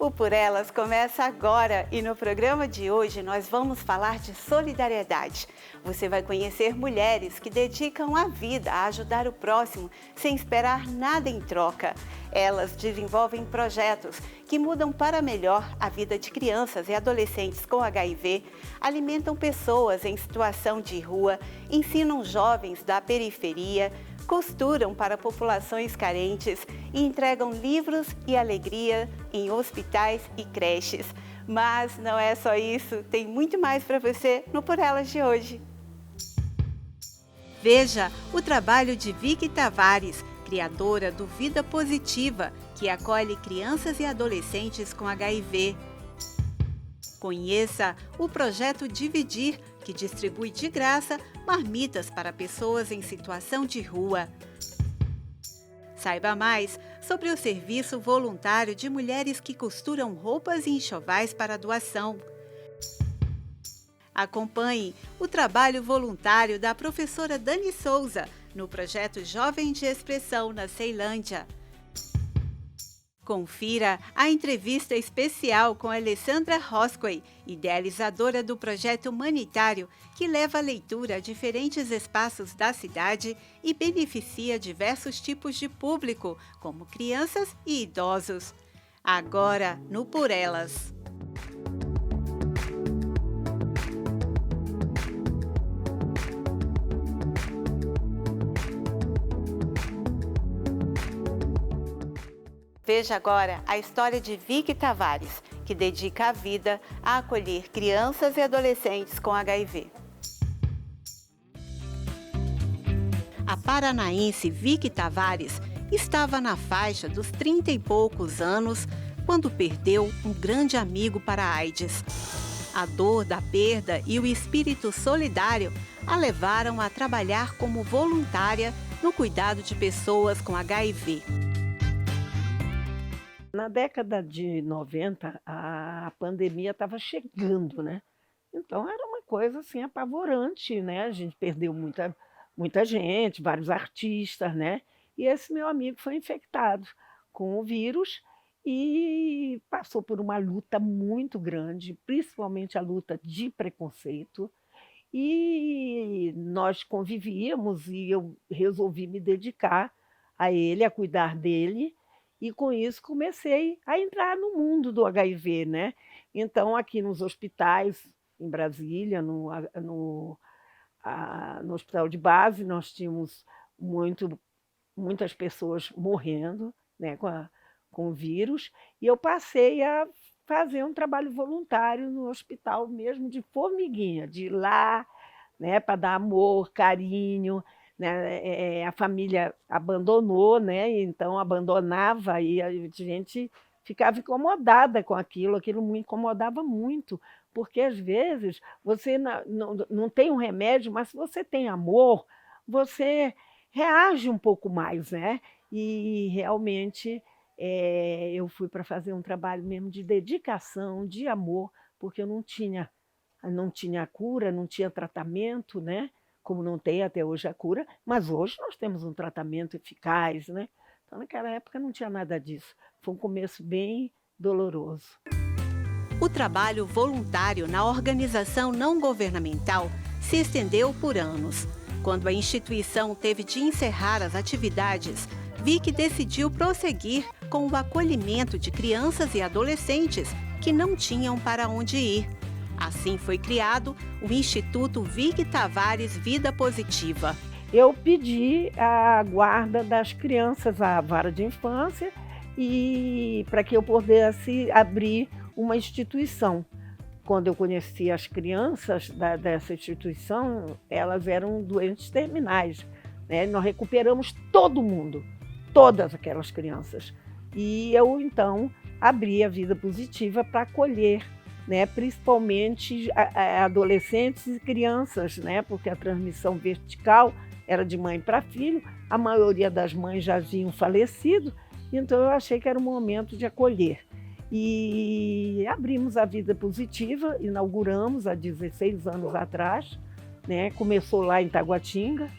O Por Elas começa agora e no programa de hoje nós vamos falar de solidariedade. Você vai conhecer mulheres que dedicam a vida a ajudar o próximo sem esperar nada em troca. Elas desenvolvem projetos que mudam para melhor a vida de crianças e adolescentes com HIV, alimentam pessoas em situação de rua, ensinam jovens da periferia, costuram para populações carentes e entregam livros e alegria em hospitais e creches. Mas não é só isso, tem muito mais para você no Por Elas de hoje. Veja o trabalho de Vicky Tavares, criadora do Vida Positiva, que acolhe crianças e adolescentes com HIV. Conheça o projeto Dividir, que distribui de graça marmitas para pessoas em situação de rua. Saiba mais sobre o serviço voluntário de mulheres que costuram roupas e enxovais para doação. Acompanhe o trabalho voluntário da professora Dani Souza no projeto Jovem de Expressão na Ceilândia. Confira a entrevista especial com Alessandra Roscoe, idealizadora do projeto humanitário que leva a leitura a diferentes espaços da cidade e beneficia diversos tipos de público, como crianças e idosos. Agora, no Por Elas. Veja agora a história de Vicky Tavares, que dedica a vida a acolher crianças e adolescentes com HIV. A paranaense Vicky Tavares estava na faixa dos 30 e poucos anos quando perdeu um grande amigo para a AIDS. A dor da perda e o espírito solidário a levaram a trabalhar como voluntária no cuidado de pessoas com HIV. Na década de 90, a pandemia estava chegando, né? Então era uma coisa assim apavorante, né? A gente perdeu muita gente, vários artistas, né? E esse meu amigo foi infectado com o vírus e passou por uma luta muito grande, principalmente a luta de preconceito. E nós convivíamos e eu resolvi me dedicar a ele, a cuidar dele. E com isso comecei a entrar no mundo do HIV, né? Então, aqui nos hospitais, em Brasília, no hospital de base, nós tínhamos muitas pessoas morrendo, né, com o vírus, e eu passei a fazer um trabalho voluntário no hospital mesmo de formiguinha, de ir lá, né, para dar amor, carinho, né, a família abandonou, né, então abandonava e a gente ficava incomodada com aquilo me incomodava muito, porque às vezes você não tem um remédio, mas se você tem amor, você reage um pouco mais, né? E realmente eu fui para fazer um trabalho mesmo de dedicação, de amor, porque eu não tinha cura, não tinha tratamento, né? Como não tem até hoje a cura, mas hoje nós temos um tratamento eficaz, né? Então, naquela época não tinha nada disso. Foi um começo bem doloroso. O trabalho voluntário na organização não governamental se estendeu por anos. Quando a instituição teve de encerrar as atividades, Vicky decidiu prosseguir com o acolhimento de crianças e adolescentes que não tinham para onde ir. Assim foi criado o Instituto Vicky Tavares Vida Positiva. Eu pedi a guarda das crianças à vara de infância e para que eu pudesse abrir uma instituição. Quando eu conheci as crianças dessa instituição, elas eram doentes terminais, né? Nós recuperamos todo mundo, todas aquelas crianças. E eu, então, abri a Vida Positiva para acolher, né, principalmente adolescentes e crianças, né, porque a transmissão vertical era de mãe para filho, a maioria das mães já haviam falecido, então eu achei que era o momento de acolher. E abrimos a Vida Positiva, inauguramos há 16 anos atrás, né, começou lá em Taguatinga,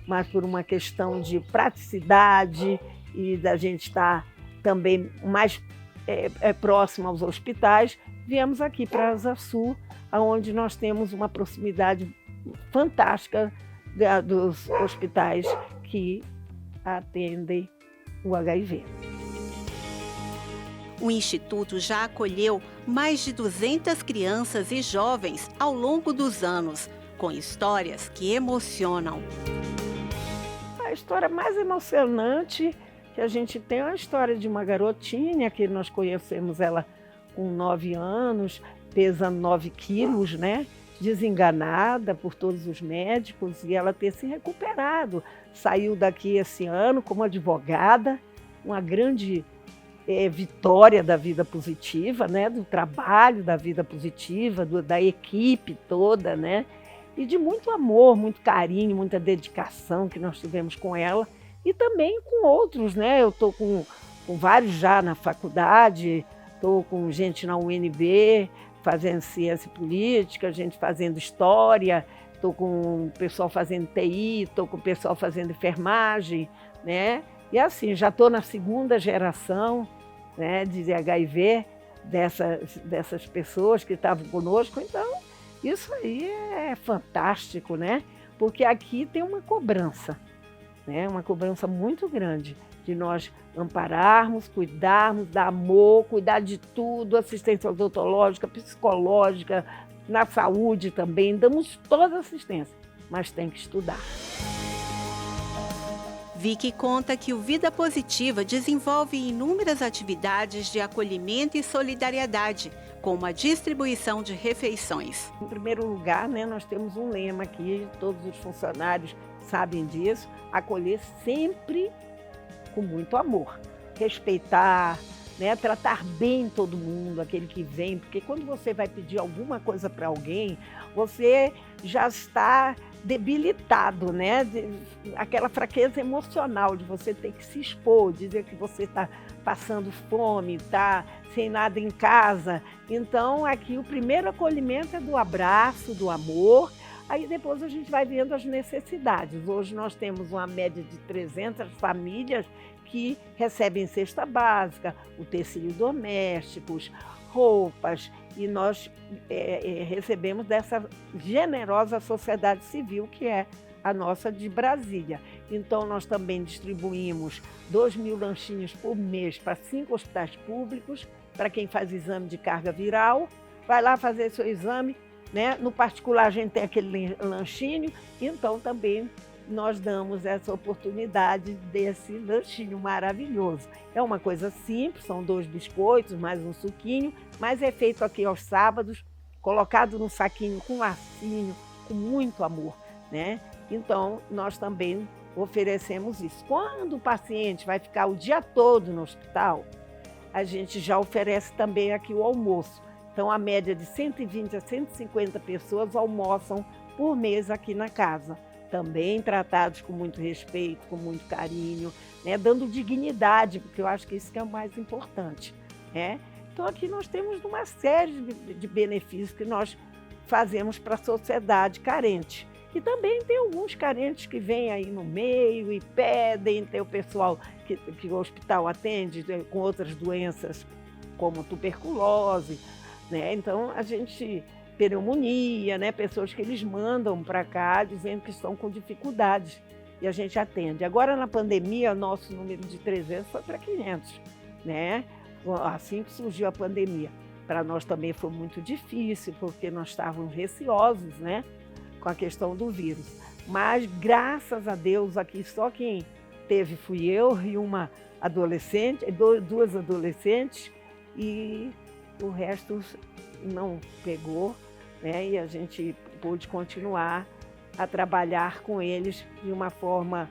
mas por uma questão de praticidade e da gente estar também mais próximo aos hospitais, viemos aqui para Asa Sul, onde nós temos uma proximidade fantástica dos hospitais que atendem o HIV. O Instituto já acolheu mais de 200 crianças e jovens ao longo dos anos, com histórias que emocionam. A história mais emocionante que a gente tem é a história de uma garotinha, que nós conhecemos ela com 9 anos, pesando 9 quilos, né? Desenganada por todos os médicos, e ela ter se recuperado. Saiu daqui esse ano como advogada, uma grande vitória da vida positiva, né? Do trabalho da vida positiva, da equipe toda, né? E de muito amor, muito carinho, muita dedicação que nós tivemos com ela, e também com outros, né? Eu estou com vários já na faculdade, estou com gente na UNB, fazendo ciência política, gente fazendo história, estou com o pessoal fazendo TI, estou com o pessoal fazendo enfermagem, né? E assim, já estou na 2ª geração, né, de HIV, dessas pessoas que estavam conosco. Então, isso aí é fantástico, né? Porque aqui tem uma cobrança, né? Uma cobrança muito grande de nós ampararmos, cuidarmos, dar amor, cuidar de tudo, assistência odontológica, psicológica, na saúde também, damos toda assistência, mas tem que estudar. Vicky conta que o Vida Positiva desenvolve inúmeras atividades de acolhimento e solidariedade, como a distribuição de refeições. Em primeiro lugar, né, nós temos um lema aqui, todos os funcionários sabem disso: acolher sempre com muito amor, respeitar, né, tratar bem todo mundo, aquele que vem, porque quando você vai pedir alguma coisa para alguém, você já está debilitado, né? Aquela fraqueza emocional de você ter que se expor, dizer que você está passando fome, está sem nada em casa. Então, aqui o primeiro acolhimento é do abraço, do amor. Aí depois a gente vai vendo as necessidades. Hoje nós temos uma média de 300 famílias que recebem cesta básica, utensílios domésticos, roupas, e nós recebemos dessa generosa sociedade civil que é a nossa de Brasília. Então nós também distribuímos 2.000 lanchinhos por mês para 5 hospitais públicos, para quem faz exame de carga viral, vai lá fazer seu exame, né? No particular a gente tem aquele lanchinho, então também nós damos essa oportunidade desse lanchinho maravilhoso. É uma coisa simples, são 2 biscoitos, mais um suquinho, mas é feito aqui aos sábados, colocado num saquinho com lacinho, com muito amor, né? Então, nós também oferecemos isso. Quando o paciente vai ficar o dia todo no hospital, a gente já oferece também aqui o almoço. Então, a média de 120 a 150 pessoas almoçam por mês aqui na casa. Também tratados com muito respeito, com muito carinho, né? Dando dignidade, porque eu acho que isso que é o mais importante, né? Então aqui nós temos uma série de benefícios que nós fazemos para a sociedade carente. E também tem alguns carentes que vêm aí no meio e pedem, tem o pessoal que o hospital atende com outras doenças como tuberculose, né? Então a gente... pneumonia, né? Pessoas que eles mandam para cá dizendo que estão com dificuldades e a gente atende. Agora na pandemia, nosso número de 300 foi para 500, né? Assim que surgiu a pandemia. Para nós também foi muito difícil, porque nós estávamos receosos, né? Com a questão do vírus. Mas graças a Deus aqui só quem teve fui eu e uma adolescente, 2 adolescentes, e o resto não pegou, né? E a gente pôde continuar a trabalhar com eles de uma forma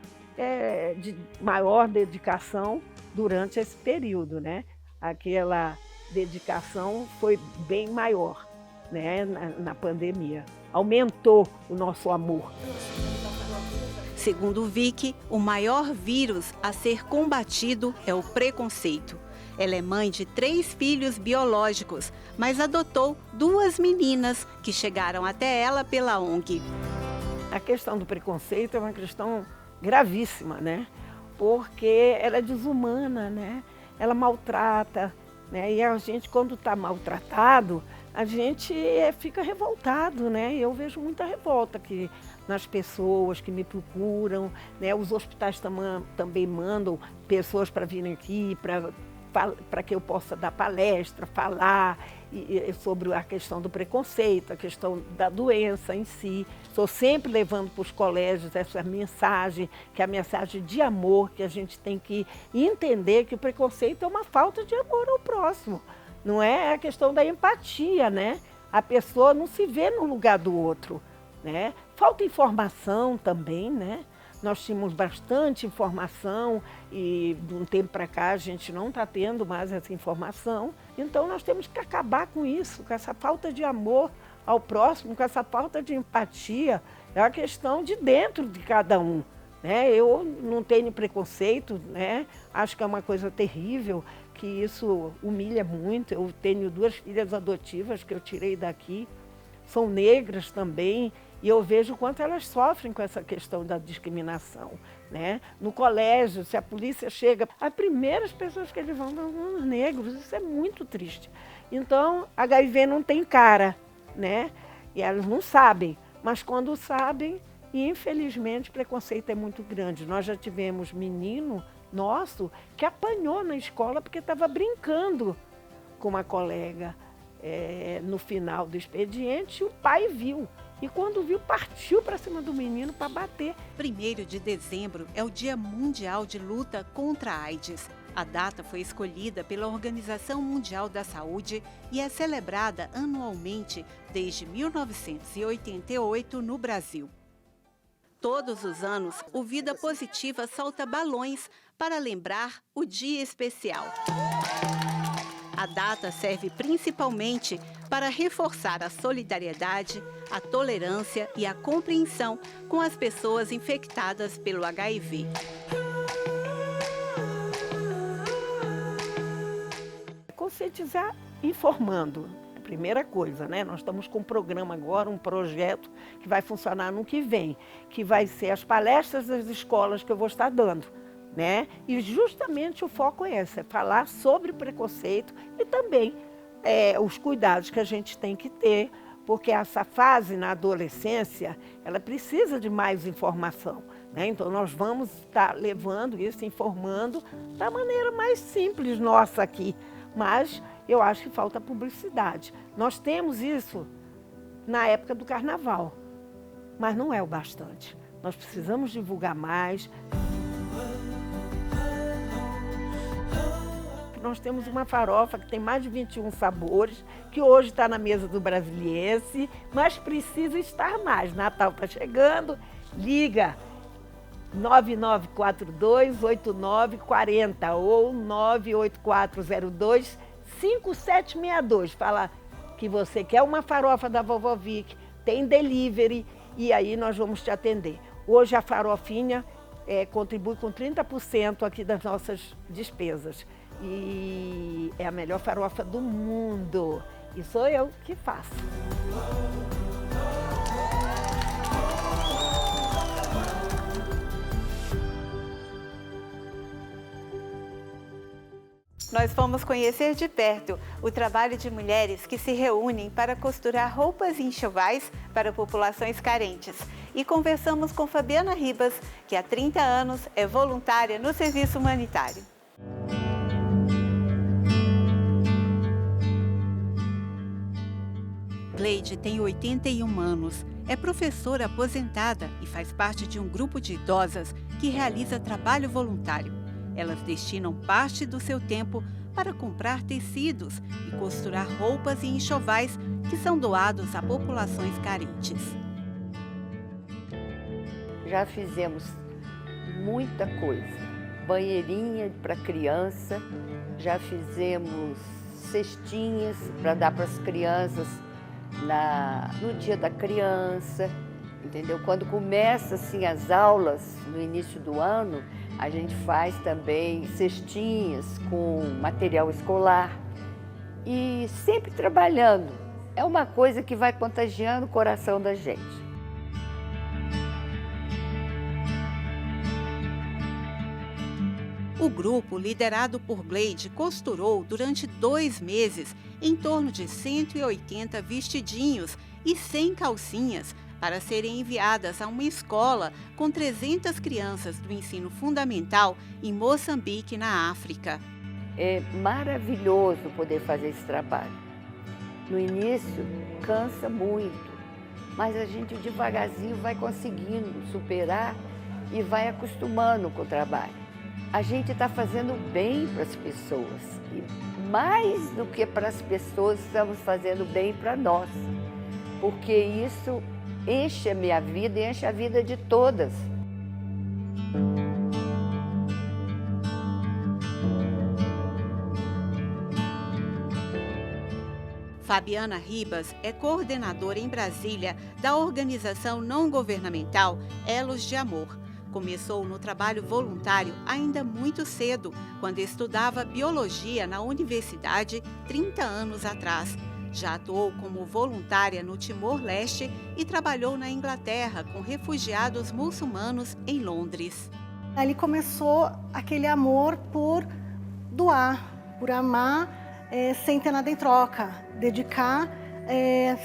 de maior dedicação durante esse período, né? Aquela dedicação foi bem maior, né? Na pandemia. Aumentou o nosso amor. Segundo Vicky, o maior vírus a ser combatido é o preconceito. Ela é mãe de 3 filhos biológicos, mas adotou 2 meninas que chegaram até ela pela ONG. A questão do preconceito é uma questão gravíssima, né? Porque ela é desumana, né? Ela maltrata, né? E a gente, quando está maltratado, a gente fica revoltado, né? Eu vejo muita revolta aqui nas pessoas que me procuram, né? Os hospitais também mandam pessoas para virem aqui, para que eu possa dar palestra, falar sobre a questão do preconceito, a questão da doença em si. Estou sempre levando para os colégios essa mensagem, que é a mensagem de amor, que a gente tem que entender que o preconceito é uma falta de amor ao próximo. Não é a questão da empatia, né? A pessoa não se vê no lugar do outro, né? Falta informação também, né? Nós tínhamos bastante informação e de um tempo para cá a gente não está tendo mais essa informação. Então nós temos que acabar com isso, com essa falta de amor ao próximo, com essa falta de empatia. É uma questão de dentro de cada um, né? Eu não tenho preconceito, né? Acho que é uma coisa terrível, que isso humilha muito. Eu tenho 2 filhas adotivas que eu tirei daqui, são negras também, e eu vejo o quanto elas sofrem com essa questão da discriminação, né? No colégio, se a polícia chega, as primeiras pessoas que eles vão são os negros, isso é muito triste. Então, HIV não tem cara, né? E elas não sabem, mas quando sabem, infelizmente, o preconceito é muito grande. Nós já tivemos menino nosso que apanhou na escola porque estava brincando com uma colega no final do expediente, e o pai viu. E quando viu, partiu para cima do menino para bater. 1º de dezembro é o Dia Mundial de Luta contra a AIDS. A data foi escolhida pela Organização Mundial da Saúde e é celebrada anualmente desde 1988 no Brasil. Todos os anos, o Vida Positiva solta balões para lembrar o dia especial. A data serve principalmente para reforçar a solidariedade, a tolerância e a compreensão com as pessoas infectadas pelo HIV. Conscientizar informando, a primeira coisa, né? Nós estamos com um programa agora, um projeto que vai funcionar no que vem, que vai ser as palestras das escolas que eu vou estar dando, né? E justamente o foco é esse, é falar sobre preconceito e também os cuidados que a gente tem que ter, porque essa fase na adolescência, ela precisa de mais informação, né? Então nós vamos estar levando isso, informando da maneira mais simples nossa aqui, mas eu acho que falta publicidade. Nós temos isso na época do carnaval, mas não é o bastante. Nós precisamos divulgar mais. Nós temos uma farofa que tem mais de 21 sabores, que hoje está na mesa do Brasiliense, mas precisa estar mais. Natal está chegando, liga 9942-8940 ou 98402-5762. Fala que você quer uma farofa da Vovó Vic, tem delivery e aí nós vamos te atender. Hoje a farofinha contribui com 30% aqui das nossas despesas. E é a melhor farofa do mundo. E sou eu que faço. Nós fomos conhecer de perto o trabalho de mulheres que se reúnem para costurar roupas e enxovais para populações carentes. E conversamos com Fabiana Ribas, que há 30 anos é voluntária no serviço humanitário. Gleide tem 81 anos, é professora aposentada e faz parte de um grupo de idosas que realiza trabalho voluntário. Elas destinam parte do seu tempo para comprar tecidos e costurar roupas e enxovais que são doados a populações carentes. Já fizemos muita coisa, banheirinha para criança, já fizemos cestinhas para dar para as crianças no dia da criança, entendeu? Quando começa assim as aulas no início do ano, a gente faz também cestinhas com material escolar e sempre trabalhando. É uma coisa que vai contagiando o coração da gente. O O grupo, liderado por Gleide, costurou durante 2 meses em torno de 180 vestidinhos e 100 calcinhas para serem enviadas a uma escola com 300 crianças do ensino fundamental em Moçambique, na África. É maravilhoso poder fazer esse trabalho. No início, cansa muito, mas a gente devagarzinho vai conseguindo superar e vai acostumando com o trabalho. A gente está fazendo bem para as pessoas e mais do que para as pessoas, estamos fazendo bem para nós, porque isso enche a minha vida e enche a vida de todas. Fabiana Ribas é coordenadora em Brasília da organização não governamental Elos de Amor. Começou no trabalho voluntário ainda muito cedo, quando estudava biologia na universidade 30 anos atrás. Já atuou como voluntária no Timor-Leste e trabalhou na Inglaterra com refugiados muçulmanos em Londres. Ali começou aquele amor por doar, por amar sem ter nada em troca, dedicar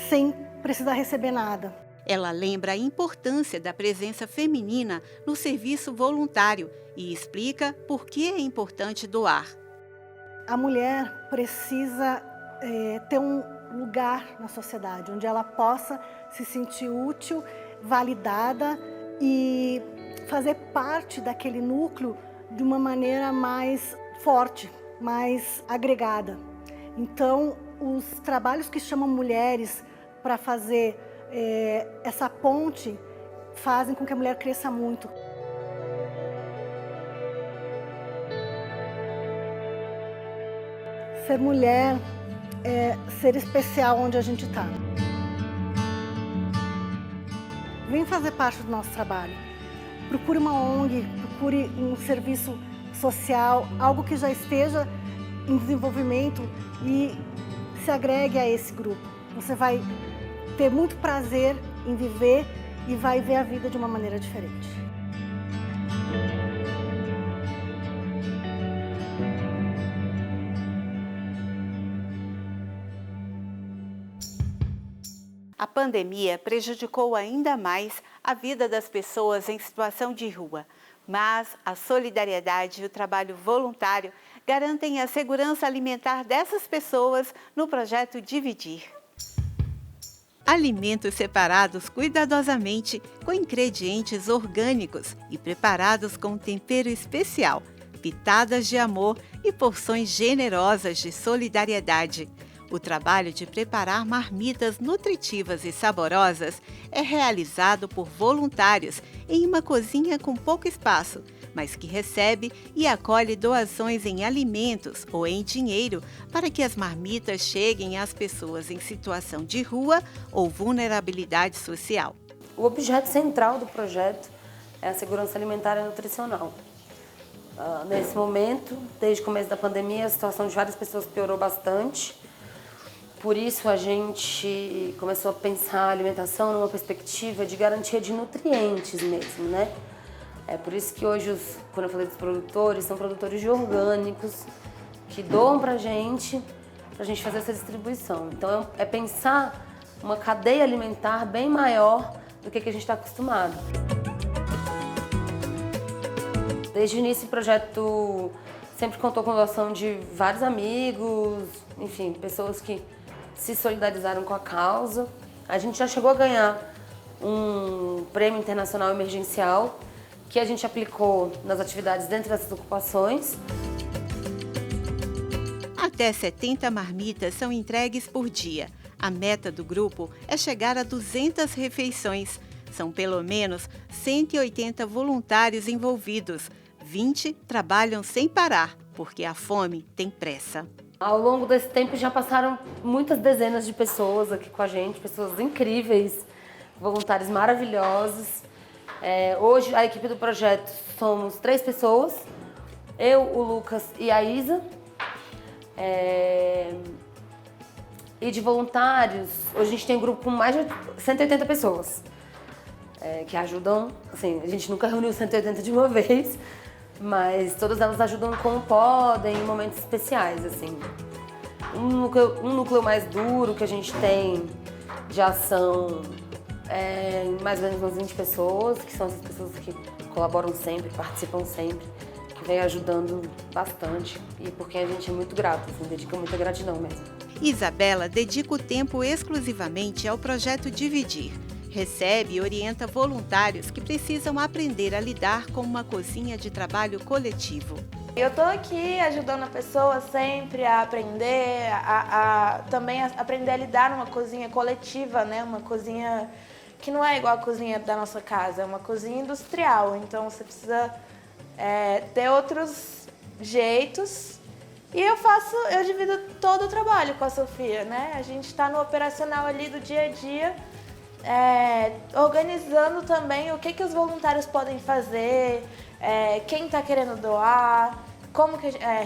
sem precisar receber nada. Ela lembra a importância da presença feminina no serviço voluntário e explica por que é importante doar. A mulher precisa ter um lugar na sociedade, onde ela possa se sentir útil, validada e fazer parte daquele núcleo de uma maneira mais forte, mais agregada. Então, os trabalhos que chamam mulheres para fazer essa ponte fazem com que a mulher cresça muito. Ser mulher é ser especial onde a gente está. Vem fazer parte do nosso trabalho. Procure uma ONG, procure um serviço social, algo que já esteja em desenvolvimento e se agregue a esse grupo. Você vai ter muito prazer em viver e vai ver a vida de uma maneira diferente. A pandemia prejudicou ainda mais a vida das pessoas em situação de rua, mas a solidariedade e o trabalho voluntário garantem a segurança alimentar dessas pessoas no projeto Dividir. Alimentos separados cuidadosamente com ingredientes orgânicos e preparados com tempero especial, pitadas de amor e porções generosas de solidariedade. O trabalho de preparar marmitas nutritivas e saborosas é realizado por voluntários em uma cozinha com pouco espaço, mas que recebe e acolhe doações em alimentos ou em dinheiro para que as marmitas cheguem às pessoas em situação de rua ou vulnerabilidade social. O objeto central do projeto é a segurança alimentar e nutricional. Nesse momento, desde o começo da pandemia, a situação de várias pessoas piorou bastante. Por isso, a gente começou a pensar a alimentação numa perspectiva de garantia de nutrientes mesmo, né? É por isso que hoje, quando eu falei dos produtores, são produtores de orgânicos que doam pra gente fazer essa distribuição. Então, é pensar uma cadeia alimentar bem maior do que a gente está acostumado. Desde o início, o projeto sempre contou com a doação de vários amigos, enfim, pessoas que se solidarizaram com a causa. A gente já chegou a ganhar um prêmio internacional emergencial que a gente aplicou nas atividades dentro dessas ocupações. Até 70 marmitas são entregues por dia. A meta do grupo é chegar a 200 refeições. São pelo menos 180 voluntários envolvidos. 20 trabalham sem parar, porque a fome tem pressa. Ao longo desse tempo já passaram muitas dezenas de pessoas aqui com a gente, pessoas incríveis, voluntários maravilhosos. Hoje a equipe do projeto somos 3 pessoas, eu, o Lucas e a Isa. E de voluntários, hoje a gente tem um grupo com mais de 180 pessoas que ajudam. Assim, a gente nunca reuniu 180 de uma vez, mas todas elas ajudam como podem em momentos especiais, assim. Um núcleo mais duro que a gente tem de ação mais ou menos umas 20 pessoas, que são essas pessoas que colaboram sempre, participam sempre, que vem ajudando bastante e por quem a gente é muito grato, assim, dedica muita gratidão mesmo. Isabela dedica o tempo exclusivamente ao projeto Dividir. Recebe e orienta voluntários que precisam aprender a lidar com uma cozinha de trabalho coletivo. Eu estou aqui ajudando a pessoa sempre a aprender, também aprender a lidar numa cozinha coletiva, né? Uma cozinha que não é igual a cozinha da nossa casa, é uma cozinha industrial. Então você precisa ter outros jeitos. E eu divido todo o trabalho com a Sofia, né? A gente está no operacional ali do dia a dia, organizando também o que os voluntários podem fazer, quem está querendo doar,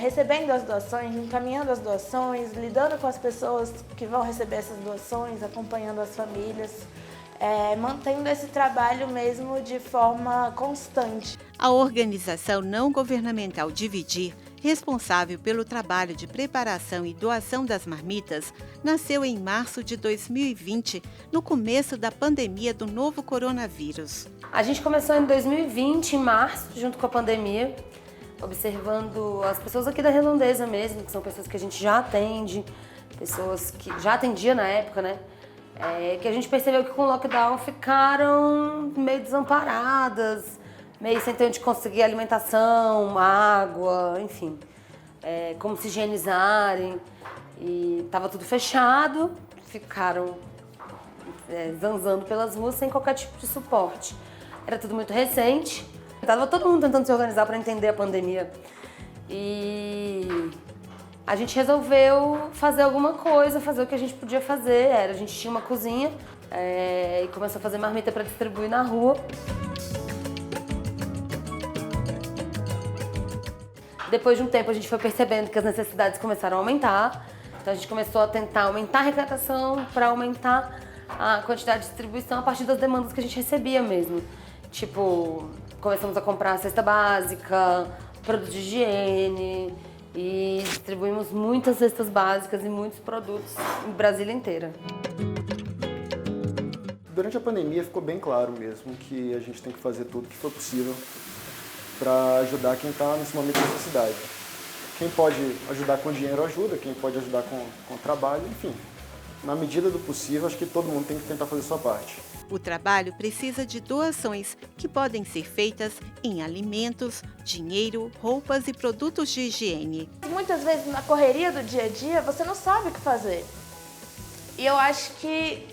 recebendo as doações, encaminhando as doações, lidando com as pessoas que vão receber essas doações, acompanhando as famílias, mantendo esse trabalho mesmo de forma constante. A organização não governamental Dividir, responsável pelo trabalho de preparação e doação das marmitas, nasceu em março de 2020, no começo da pandemia do novo coronavírus. A gente começou em 2020, em março, junto com a pandemia, observando as pessoas aqui da Redondeza mesmo, que são pessoas que a gente já atende, pessoas que já atendia na época, né? Que a gente percebeu que com o lockdown ficaram meio desamparadas, meio sem ter onde conseguir alimentação, água, enfim, como se higienizarem. E estava tudo fechado, ficaram zanzando pelas ruas sem qualquer tipo de suporte. Era tudo muito recente, estava todo mundo tentando se organizar para entender a pandemia. E a gente resolveu fazer alguma coisa, fazer o que a gente podia fazer. A gente tinha uma cozinha e começou a fazer marmita para distribuir na rua. Depois de um tempo a gente foi percebendo que as necessidades começaram a aumentar, então a gente começou a tentar aumentar a arrecadação para aumentar a quantidade de distribuição a partir das demandas que a gente recebia mesmo. Tipo, começamos a comprar a cesta básica, produtos de higiene e distribuímos muitas cestas básicas e muitos produtos em Brasília inteira. Durante a pandemia ficou bem claro mesmo que a gente tem que fazer tudo que for possível para ajudar quem está nesse momento de necessidade. Quem pode ajudar com dinheiro ajuda, quem pode ajudar com trabalho, enfim. Na medida do possível, acho que todo mundo tem que tentar fazer a sua parte. O trabalho precisa de doações que podem ser feitas em alimentos, dinheiro, roupas e produtos de higiene. Muitas vezes na correria do dia a dia você não sabe o que fazer. E eu acho que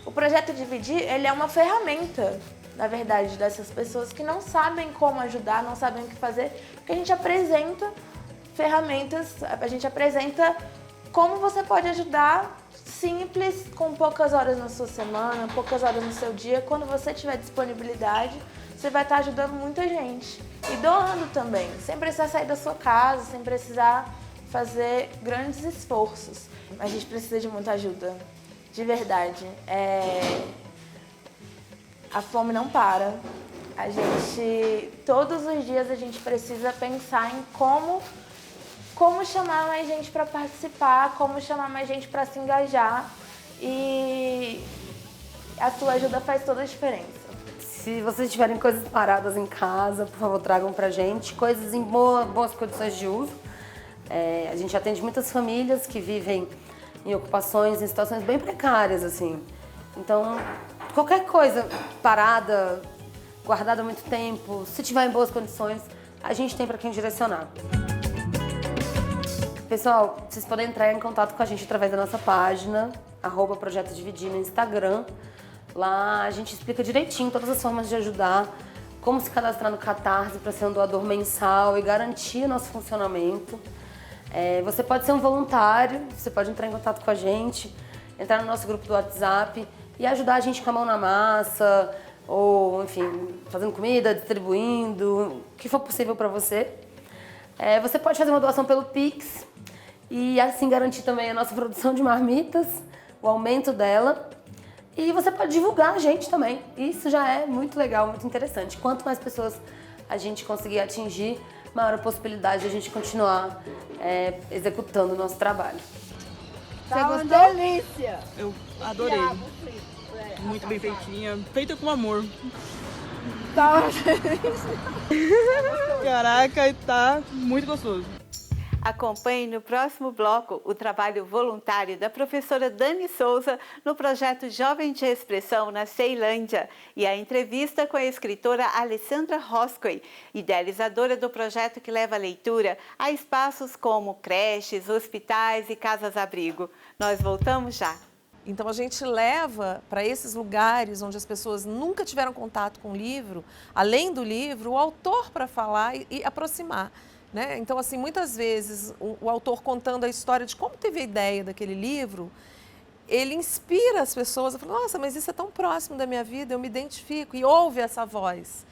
o projeto Dividir, ele é uma ferramenta, na verdade, dessas pessoas que não sabem como ajudar, não sabem o que fazer, porque a gente apresenta ferramentas, a gente apresenta como você pode ajudar simples, com poucas horas na sua semana, poucas horas no seu dia. Quando você tiver disponibilidade, você vai estar ajudando muita gente. E doando também, sem precisar sair da sua casa, sem precisar fazer grandes esforços. A gente precisa de muita ajuda, de verdade. A fome não para. Todos os dias a gente precisa pensar em como chamar mais gente para participar, como chamar mais gente para se engajar. E a sua ajuda faz toda a diferença. Se vocês tiverem coisas paradas em casa, por favor, tragam pra gente. Coisas em boas condições de uso. A gente atende muitas famílias que vivem em ocupações, em situações bem precárias, assim. Então, qualquer coisa parada, guardada há muito tempo, se tiver em boas condições, a gente tem para quem direcionar. Pessoal, vocês podem entrar em contato com a gente através da nossa página, @Projeto Dividir no Instagram. Lá a gente explica direitinho todas as formas de ajudar, como se cadastrar no Catarse para ser um doador mensal e garantir o nosso funcionamento. Você pode ser um voluntário, você pode entrar em contato com a gente, entrar no nosso grupo do WhatsApp e ajudar a gente com a mão na massa, ou, enfim, fazendo comida, distribuindo, o que for possível para você. Você pode fazer uma doação pelo Pix e assim garantir também a nossa produção de marmitas, o aumento dela. E você pode divulgar a gente também. Isso já é muito legal, muito interessante. Quanto mais pessoas a gente conseguir atingir, maior a possibilidade de a gente continuar executando o nosso trabalho. Você gostou? Delícia! Eu adorei. Muito bem feitinha, feita com amor. Caraca, tá muito gostoso. Acompanhe no próximo bloco o trabalho voluntário da professora Dani Souza no projeto Jovem de Expressão na Ceilândia e a entrevista com a escritora Alessandra Roscoe, idealizadora do projeto que leva a leitura a espaços como creches, hospitais e casas-abrigo. Nós voltamos já. Então a gente leva para esses lugares onde as pessoas nunca tiveram contato com o livro, além do livro, o autor para falar e aproximar. Né? Então, assim, muitas vezes o autor contando a história de como teve a ideia daquele livro, ele inspira as pessoas a falar, nossa, mas isso é tão próximo da minha vida, eu me identifico, e ouve essa voz.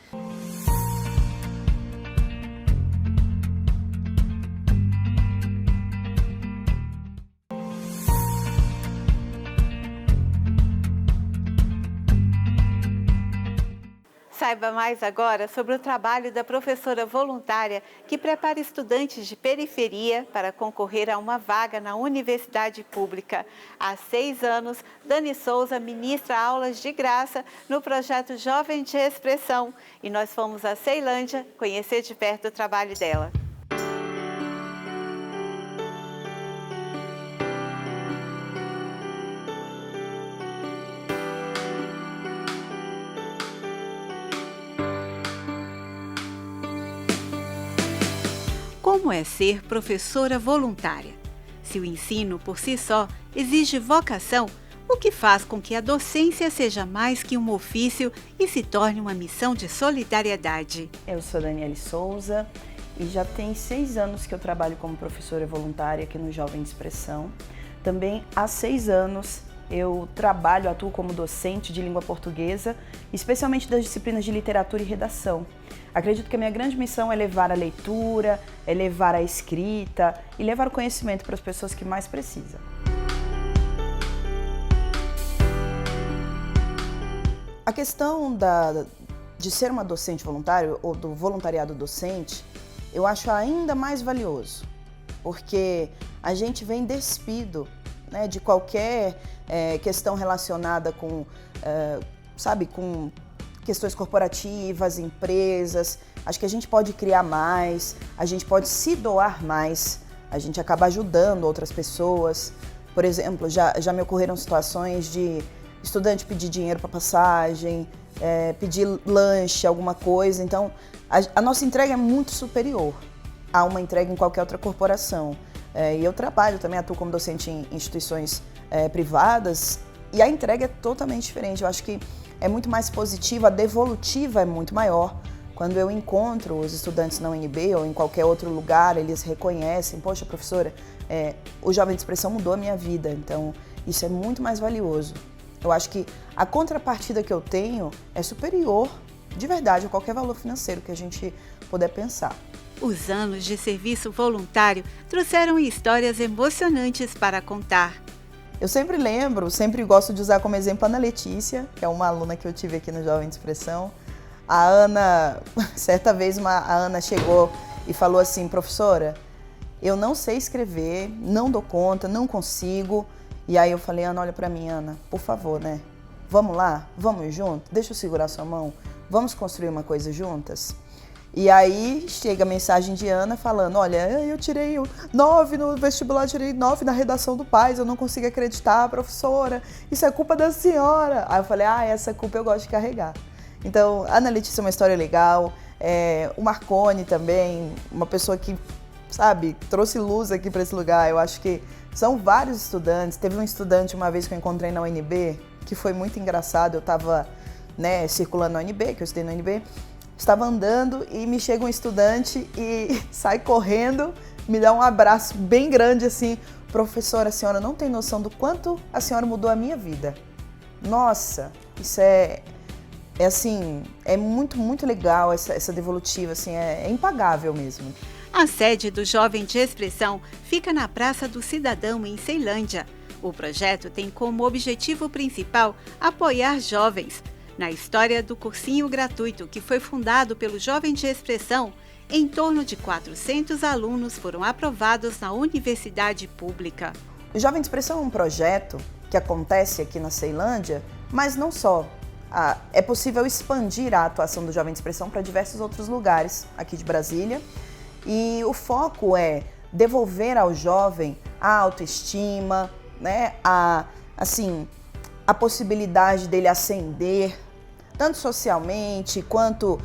Saiba mais agora sobre o trabalho da professora voluntária que prepara estudantes de periferia para concorrer a uma vaga na universidade pública. Há 6 anos, Dani Souza ministra aulas de graça no projeto Jovem de Expressão e nós fomos à Ceilândia conhecer de perto o trabalho dela. Como é ser professora voluntária? Se o ensino por si só exige vocação, o que faz com que a docência seja mais que um ofício e se torne uma missão de solidariedade? Eu sou Daniele Souza e já tem 6 anos que eu trabalho como professora voluntária aqui no Jovem de Expressão. Também há 6 anos eu atuo como docente de língua portuguesa, especialmente das disciplinas de literatura e redação. Acredito que a minha grande missão é levar a leitura, é levar a escrita e levar o conhecimento para as pessoas que mais precisam. A questão de ser uma docente voluntária ou do voluntariado docente, eu acho ainda mais valioso, porque a gente vem despido, né, de qualquer questão relacionada com, com questões corporativas, empresas. Acho que a gente pode criar mais, a gente pode se doar mais, a gente acaba ajudando outras pessoas. Por exemplo, já me ocorreram situações de estudante pedir dinheiro para passagem, pedir lanche, alguma coisa. Então, a nossa entrega é muito superior a uma entrega em qualquer outra corporação. E eu atuo como docente em instituições privadas e a entrega é totalmente diferente. Eu acho que é muito mais positiva, a devolutiva é muito maior. Quando eu encontro os estudantes na UNB ou em qualquer outro lugar, eles reconhecem, poxa, professora, o Jovem de Expressão mudou a minha vida, então isso é muito mais valioso. Eu acho que a contrapartida que eu tenho é superior, de verdade, a qualquer valor financeiro que a gente puder pensar. Os anos de serviço voluntário trouxeram histórias emocionantes para contar. Eu sempre gosto de usar como exemplo a Ana Letícia, que é uma aluna que eu tive aqui no Jovem de Expressão. A Ana, certa vez a Ana chegou e falou assim, professora, eu não sei escrever, não dou conta, não consigo. E aí eu falei, Ana, olha pra mim, Ana, por favor, né? Vamos lá? Vamos junto? Deixa eu segurar sua mão? Vamos construir uma coisa juntas? E aí chega a mensagem de Ana falando, olha, eu tirei 9 no vestibular, tirei 9 na redação do PAS, eu não consigo acreditar, professora, isso é culpa da senhora. Aí eu falei, essa culpa eu gosto de carregar. Então, a Ana Letícia é uma história legal, o Marconi também, uma pessoa que, trouxe luz aqui para esse lugar. Eu acho que são vários estudantes. Teve um estudante uma vez que eu encontrei na UNB, que foi muito engraçado. Eu estava circulando na UNB, que eu estudei na UNB, estava andando e me chega um estudante e sai correndo, me dá um abraço bem grande assim, professora, a senhora não tem noção do quanto a senhora mudou a minha vida. Nossa, isso é muito, muito legal essa devolutiva, assim, é impagável mesmo. A sede do Jovem de Expressão fica na Praça do Cidadão, em Ceilândia. O projeto tem como objetivo principal apoiar jovens. Na história do cursinho gratuito que foi fundado pelo Jovem de Expressão, em torno de 400 alunos foram aprovados na universidade pública. O Jovem de Expressão é um projeto que acontece aqui na Ceilândia, mas não só. É possível expandir a atuação do Jovem de Expressão para diversos outros lugares aqui de Brasília. E o foco é devolver ao jovem a autoestima, né? A possibilidade dele ascender, tanto socialmente, quanto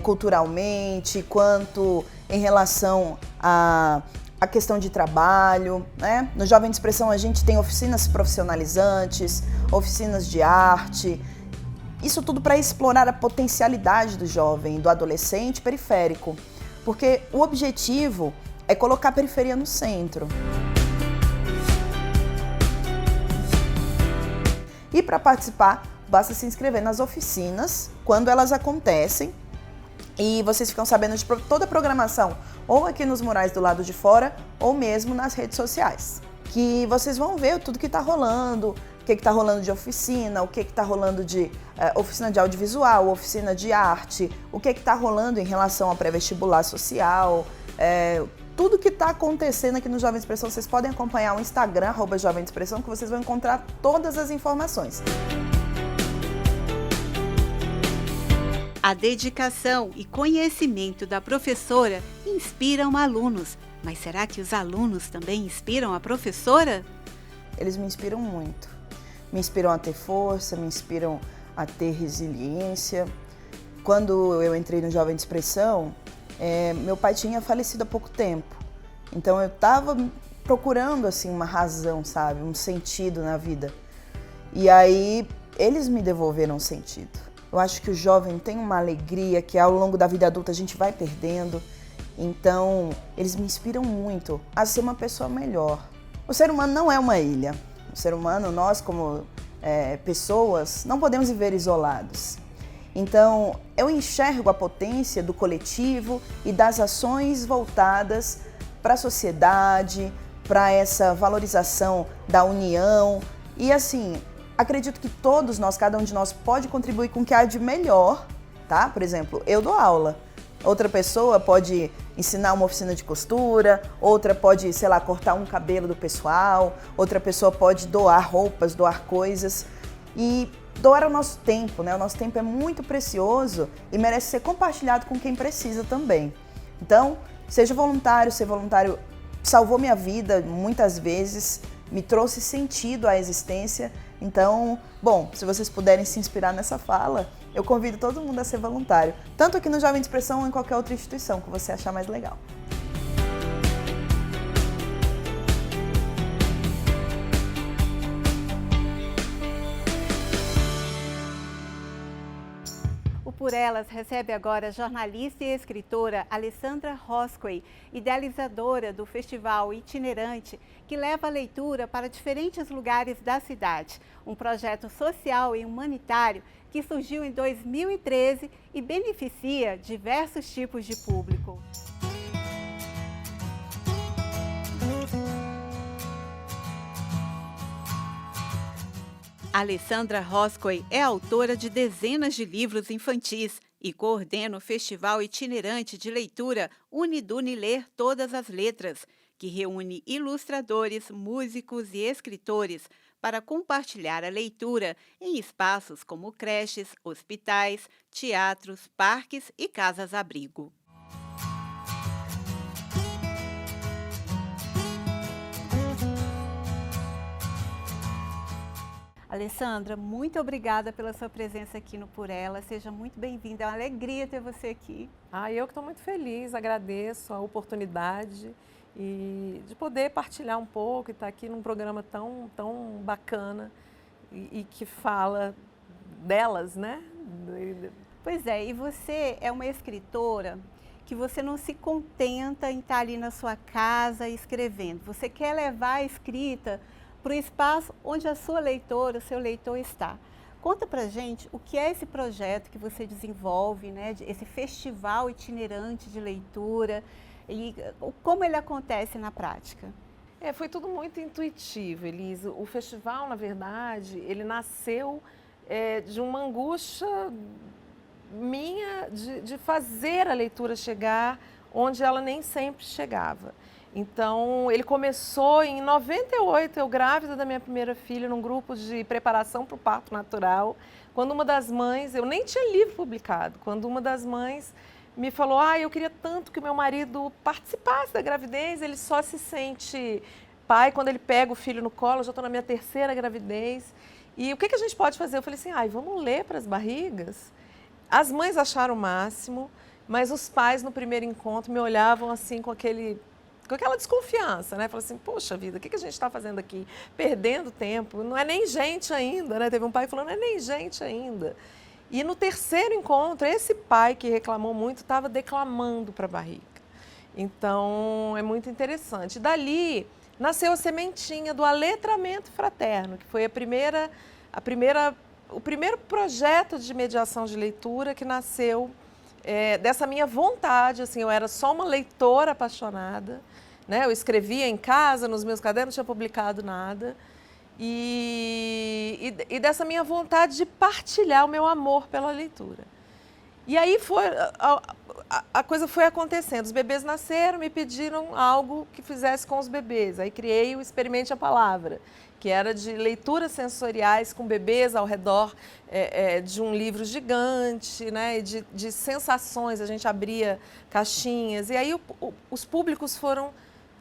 culturalmente, quanto em relação à questão de trabalho, né? No Jovem de Expressão a gente tem oficinas profissionalizantes, oficinas de arte, isso tudo para explorar a potencialidade do jovem, do adolescente periférico, porque o objetivo é colocar a periferia no centro. E para participar, basta se inscrever nas oficinas, quando elas acontecem, e vocês ficam sabendo de toda a programação, ou aqui nos murais do lado de fora, ou mesmo nas redes sociais. Que vocês vão ver tudo que está rolando, o que está rolando de oficina, o que está rolando de oficina de audiovisual, oficina de arte, o que está rolando em relação ao pré-vestibular social, tudo que está acontecendo aqui no Jovem de Expressão, vocês podem acompanhar o Instagram, @Jovem de Expressão, que vocês vão encontrar todas as informações. A dedicação e conhecimento da professora inspiram alunos. Mas será que os alunos também inspiram a professora? Eles me inspiram muito. Me inspiram a ter força, me inspiram a ter resiliência. Quando eu entrei no Jovem de Expressão, meu pai tinha falecido há pouco tempo. Então eu estava procurando assim uma razão, sabe, um sentido na vida. E aí eles me devolveram um sentido. Eu acho que o jovem tem uma alegria que ao longo da vida adulta a gente vai perdendo. Então eles me inspiram muito a ser uma pessoa melhor. O ser humano não é uma ilha. O ser humano, nós como pessoas, não podemos viver isolados. Então, eu enxergo a potência do coletivo e das ações voltadas para a sociedade, para essa valorização da união. E assim, acredito que todos nós, cada um de nós, pode contribuir com o que há de melhor, tá? Por exemplo, eu dou aula. Outra pessoa pode ensinar uma oficina de costura, outra pode, sei lá, cortar um cabelo do pessoal, outra pessoa pode doar roupas, doar coisas. E doar o nosso tempo, né? O nosso tempo é muito precioso e merece ser compartilhado com quem precisa também. Então, seja voluntário, ser voluntário salvou minha vida muitas vezes, me trouxe sentido à existência. Então, bom, se vocês puderem se inspirar nessa fala, eu convido todo mundo a ser voluntário, tanto aqui no Jovem de Expressão ou em qualquer outra instituição que você achar mais legal. Por Elas recebe agora a jornalista e escritora Alessandra Roscoe, idealizadora do Festival Itinerante, que leva a leitura para diferentes lugares da cidade. Um projeto social e humanitário que surgiu em 2013 e beneficia diversos tipos de público. Alessandra Roscoe é autora de dezenas de livros infantis e coordena o Festival Itinerante de Leitura Unidune Ler Todas as Letras, que reúne ilustradores, músicos e escritores para compartilhar a leitura em espaços como creches, hospitais, teatros, parques e casas-abrigo. Alessandra, muito obrigada pela sua presença aqui no Por Ela. Seja muito bem-vinda. É uma alegria ter você aqui. Eu que estou muito feliz, agradeço a oportunidade e de poder partilhar um pouco e estar aqui num programa tão bacana e que fala delas, né? Pois é, e você é uma escritora que você não se contenta em estar ali na sua casa escrevendo. Você quer levar a escrita para o espaço onde a sua leitora, o seu leitor está. Conta pra gente o que é esse projeto que você desenvolve, né, esse festival itinerante de leitura e como ele acontece na prática. Foi tudo muito intuitivo, Elisa. O festival, na verdade, ele nasceu de uma angústia minha de fazer a leitura chegar onde ela nem sempre chegava. Então, ele começou em 98, eu grávida da minha primeira filha, num grupo de preparação para o parto natural, quando uma das mães, eu nem tinha livro publicado, quando uma das mães me falou, eu queria tanto que o meu marido participasse da gravidez, ele só se sente pai quando ele pega o filho no colo, eu já estou na minha 3ª gravidez, e o que a gente pode fazer? Eu falei assim, vamos ler para as barrigas? As mães acharam o máximo, mas os pais no primeiro encontro me olhavam assim com aquela desconfiança, né? Falaram assim, poxa vida, o que a gente está fazendo aqui? Perdendo tempo, não é nem gente ainda, né? Teve um pai falando, não é nem gente ainda. E no 3º encontro, esse pai que reclamou muito estava declamando para a barriga. Então, é muito interessante. Dali, nasceu a sementinha do aletramento fraterno, que foi o primeiro projeto de mediação de leitura que nasceu dessa minha vontade. Assim, eu era só uma leitora apaixonada, né? Eu escrevia em casa, nos meus cadernos, não tinha publicado nada. E dessa minha vontade de partilhar o meu amor pela leitura. E aí a coisa foi acontecendo. Os bebês nasceram, me pediram algo que fizesse com os bebês. Aí criei o Experimente a Palavra, que era de leituras sensoriais com bebês ao redor de um livro gigante, né? De sensações. A gente abria caixinhas. E aí os públicos foram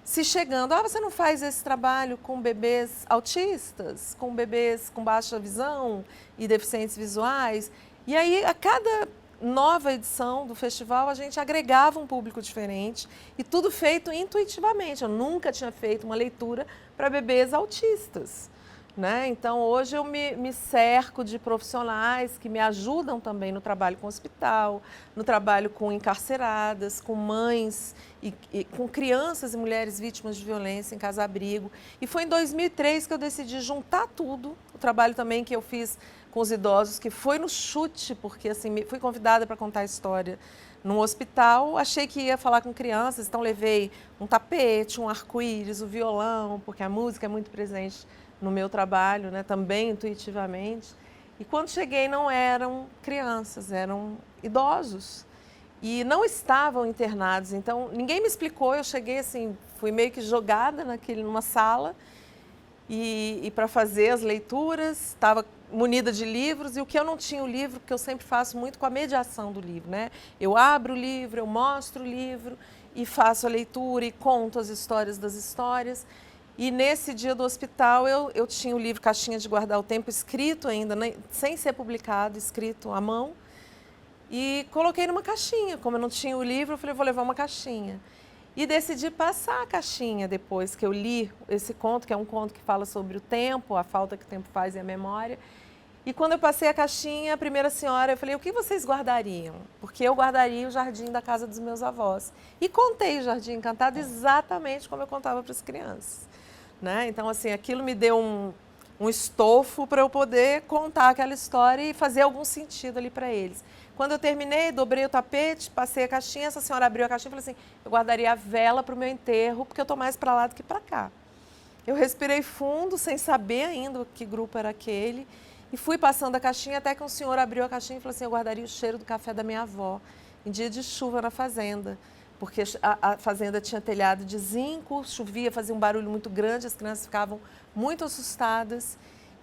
se chegando. Você não faz esse trabalho com bebês autistas, com bebês com baixa visão e deficientes visuais? E aí, a cada nova edição do festival, a gente agregava um público diferente e tudo feito intuitivamente. Eu nunca tinha feito uma leitura para bebês autistas, né? Então, hoje eu me cerco de profissionais que me ajudam também no trabalho com o hospital, no trabalho com encarceradas, com mães e com crianças e mulheres vítimas de violência em casa-abrigo. E foi em 2003 que eu decidi juntar tudo, o trabalho também que eu fiz com os idosos, que foi no chute, porque assim, fui convidada para contar a história num hospital, achei que ia falar com crianças, então levei um tapete, um arco-íris, o violão, porque a música é muito presente no meu trabalho, né, também intuitivamente. E quando cheguei não eram crianças, eram idosos. E não estavam internados, então ninguém me explicou, eu cheguei assim, fui meio que jogada numa sala e para fazer as leituras, estava munida de livros, e o que eu não tinha o livro, porque eu sempre faço muito com a mediação do livro, né? Eu abro o livro, eu mostro o livro e faço a leitura e conto as histórias das histórias. E nesse dia do hospital eu tinha o livro Caixinha de Guardar o Tempo, escrito ainda, sem ser publicado, escrito à mão, e coloquei numa caixinha. Como eu não tinha o livro, eu falei, vou levar uma caixinha. E decidi passar a caixinha depois que eu li esse conto, que é um conto que fala sobre o tempo, a falta que o tempo faz e a memória. E quando eu passei a caixinha, a primeira senhora, eu falei, o que vocês guardariam? Porque eu guardaria o jardim da casa dos meus avós. E contei o Jardim Encantado exatamente como eu contava para as crianças, né? Então, assim, aquilo me deu um estofo para eu poder contar aquela história e fazer algum sentido ali para eles. Quando eu terminei, dobrei o tapete, passei a caixinha, essa senhora abriu a caixinha e falou assim, eu guardaria a vela para o meu enterro, porque eu estou mais para lá do que para cá. Eu respirei fundo, sem saber ainda que grupo era aquele, e fui passando a caixinha até que um senhor abriu a caixinha e falou assim, eu guardaria o cheiro do café da minha avó, em dia de chuva na fazenda, porque a fazenda tinha telhado de zinco, chovia, fazia um barulho muito grande, as crianças ficavam muito assustadas.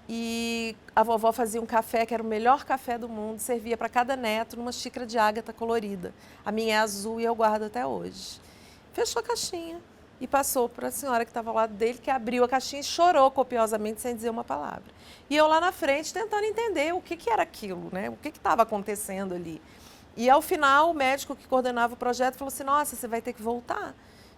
E a vovó fazia um café que era o melhor café do mundo, servia para cada neto numa xícara de ágata colorida. A minha é azul e eu guardo até hoje. Fechou a caixinha e passou para a senhora que estava ao lado dele, que abriu a caixinha e chorou copiosamente sem dizer uma palavra. E eu lá na frente tentando entender o que era aquilo, né? O que estava acontecendo ali. E ao final o médico que coordenava o projeto falou assim, nossa, você vai ter que voltar.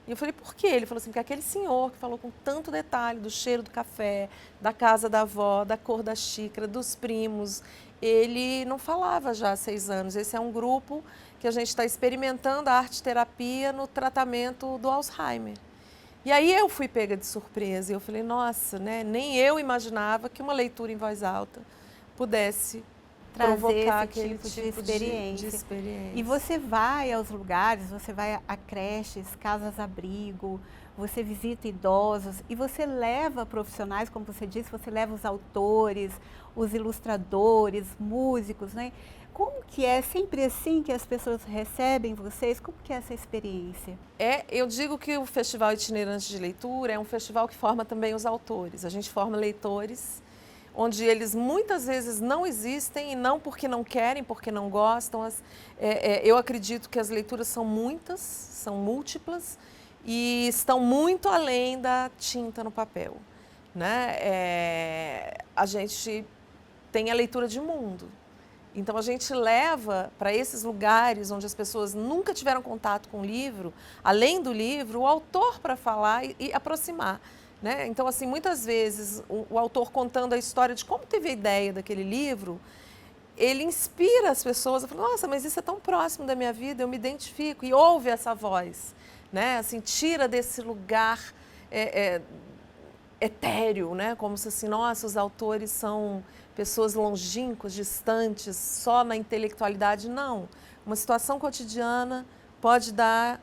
E eu falei, por quê? Ele falou assim, porque aquele senhor que falou com tanto detalhe do cheiro do café, da casa da avó, da cor da xícara, dos primos, ele não falava já há 6 anos. Esse é um grupo que a gente está experimentando a arte-terapia no tratamento do Alzheimer. E aí eu fui pega de surpresa e eu falei, nossa, né? Nem eu imaginava que uma leitura em voz alta pudesse trazer provocar esse aquele tipo de tipo experiência. de experiência. E você vai aos lugares, você vai a creches, casas-abrigo, você visita idosos e você leva profissionais, como você disse, você leva os autores, os ilustradores, músicos, né? Como que é sempre assim que as pessoas recebem vocês? Como que é essa experiência? Eu digo que o Festival Itinerante de Leitura é um festival que forma também os autores. A gente forma leitores, onde eles muitas vezes não existem, e não porque não querem, porque não gostam. Eu acredito que as leituras são muitas, são múltiplas, e estão muito além da tinta no papel, né? A gente tem a leitura de mundo. Então, a gente leva para esses lugares onde as pessoas nunca tiveram contato com o livro, além do livro, o autor para falar e aproximar, né? Então, assim, muitas vezes, o autor contando a história de como teve a ideia daquele livro, ele inspira as pessoas a falar, nossa, mas isso é tão próximo da minha vida, eu me identifico, e ouve essa voz, né? Assim, tira desse lugar etéreo, né? Como se assim, nossa, os autores são pessoas longínquas, distantes, só na intelectualidade. Não. Uma situação cotidiana pode dar,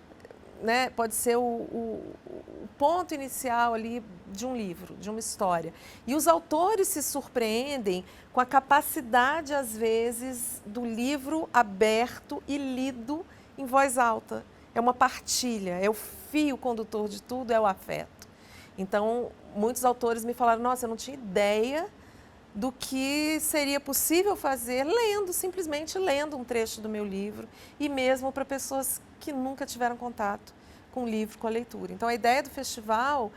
né? Pode ser o ponto inicial ali de um livro, de uma história. E os autores se surpreendem com a capacidade, às vezes, do livro aberto e lido em voz alta. É uma partilha, é o fio condutor de tudo, é o afeto. Então, muitos autores me falaram, nossa, eu não tinha ideia do que seria possível fazer lendo, simplesmente lendo um trecho do meu livro, e mesmo para pessoas que nunca tiveram contato com o livro, com a leitura. Então, a ideia do festival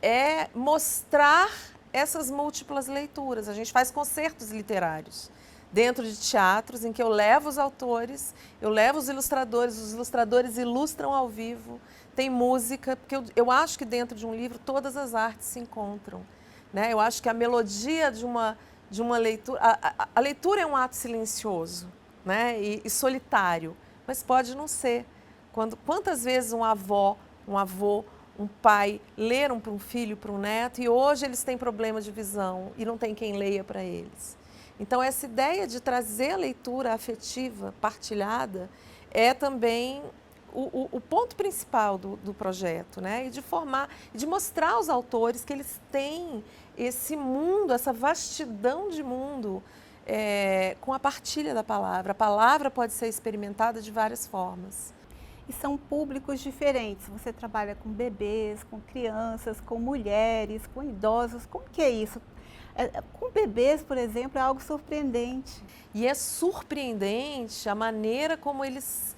é mostrar essas múltiplas leituras. A gente faz concertos literários dentro de teatros, em que eu levo os autores, eu levo os ilustradores ilustram ao vivo, tem música, porque eu acho que dentro de um livro todas as artes se encontram, né? Eu acho que a melodia de uma leitura... A leitura é um ato silencioso, né? E solitário, mas pode não ser. Quantas vezes um avô, um pai leram para um filho, para um neto, e hoje eles têm problema de visão e não tem quem leia para eles. Então, essa ideia de trazer a leitura afetiva, partilhada, é também o ponto principal do projeto, né? E de formar, de mostrar aos autores que eles têm esse mundo, essa vastidão de mundo com a partilha da palavra. A palavra pode ser experimentada de várias formas. E são públicos diferentes. Você trabalha com bebês, com crianças, com mulheres, com idosos. Como que é isso? Com bebês, por exemplo, é algo surpreendente. E é surpreendente a maneira como eles